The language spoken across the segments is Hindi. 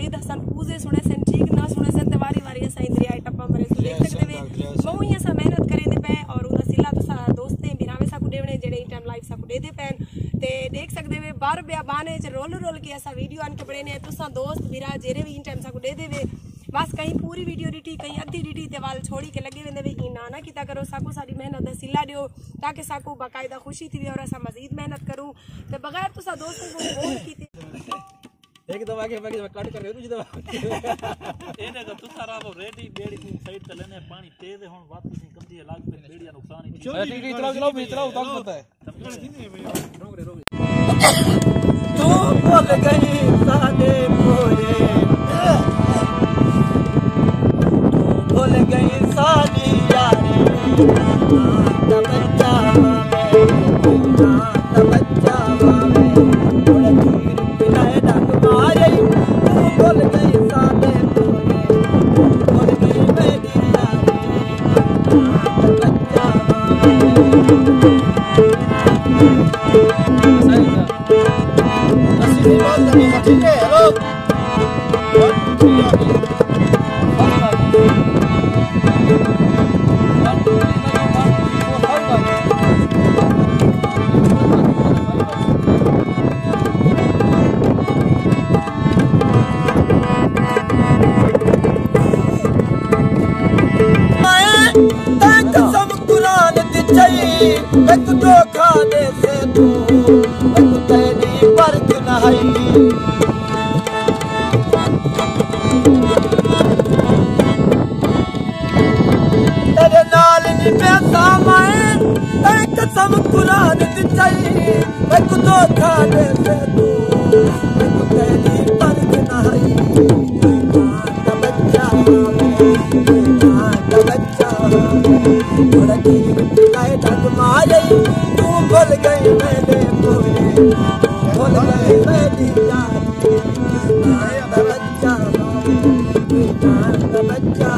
जावेद हसन पूजे सुने सन ठीक ना सुने सन ते वारी वारी असा इंद्रिया टप्पा मरे तो देख सकते वे बहु ही असा मेहनत करे दे पे और उदा सिला तो सा दोस्ते बिरावे सा को देवने जेडे टाइम लाइव सा को दे दे पैन ते देख सकते वे बार बयाबाने च रोल के असा वीडियो आन के बड़े ने तुसा दोस्त बिरा जेरे भी इन टाइम सा को दे देवे बस कहीं पूरी वीडियो डिटी कहीं अद्धी डिटी ते वाल छोड़ी के लगे वेंदे वे इना ना किता करो साको सारी मेहनत दा सिला दियो ताकि साको बाकायदा खुशी थी और असा मजीद मेहनत करूं ते बगैर तुसा दोस्तों को फोन कीते एक दवा के मैं कट कर रहे हो तुझे दवा ए देखो तू सारा वो रेडी बेड़ी की साइड पे लेने पानी तेज है हुन बात नहीं कम दी लाग पे बेड़िया नुकसान ही ठीक चलाओ तंग करता है तू बोल गई सादे मोरे भूल गई सारी यारी बच्चा बच्चा भूल गई सादे भूल गई मेरी यारी बच्चा ठीक है हेलो मैं तो खाने से तू मैं तेरी परख नहीं तेरे नाल नहीं पैसा मैं कसम कुरान दी चाहिए मैं तो खाने से तू मैं तेरी परख नहीं बच्चा तू भूल गई मैंने भूल गई मेरी यारी बच्चा बच्चा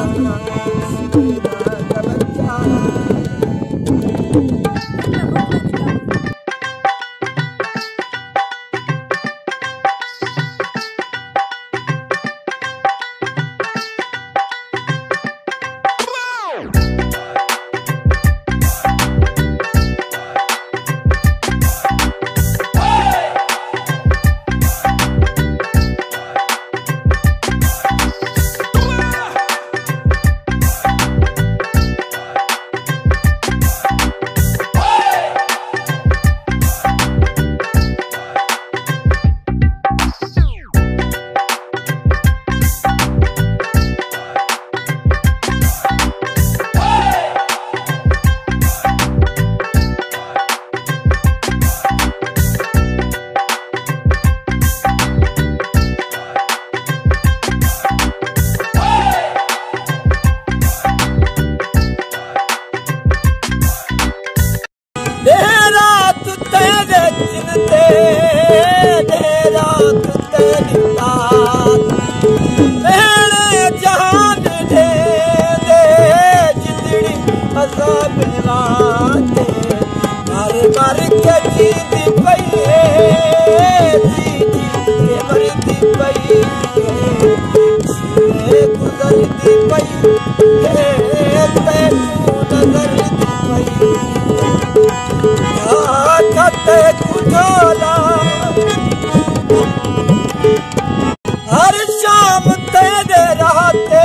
हर शाम तेरे रहते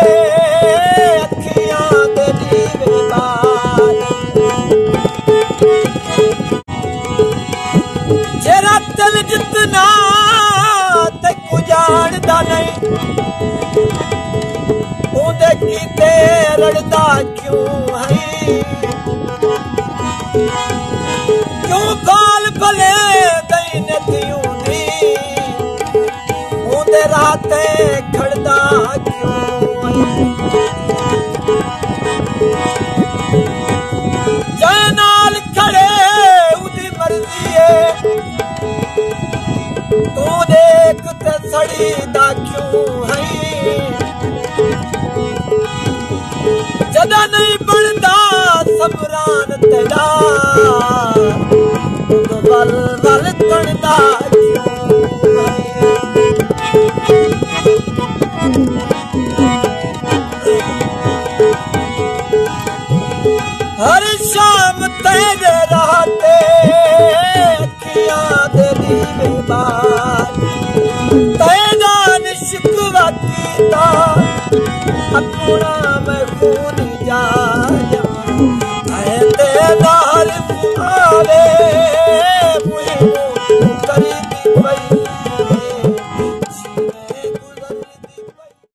अखियां दे दीवे बाल जेरा दिल जितना ते कुजानदा नहीं उदे कीते रड़दा क्यों है क्यों गाल भले दैन क्यों राते खड़दा क्यों जनाल खड़े उदी मर्जी है तू देख ते सड़ी दा क्यों है जदा नहीं बनदा सबरान तेरा वल वल कणदा क्यों है अखुणा में खून जा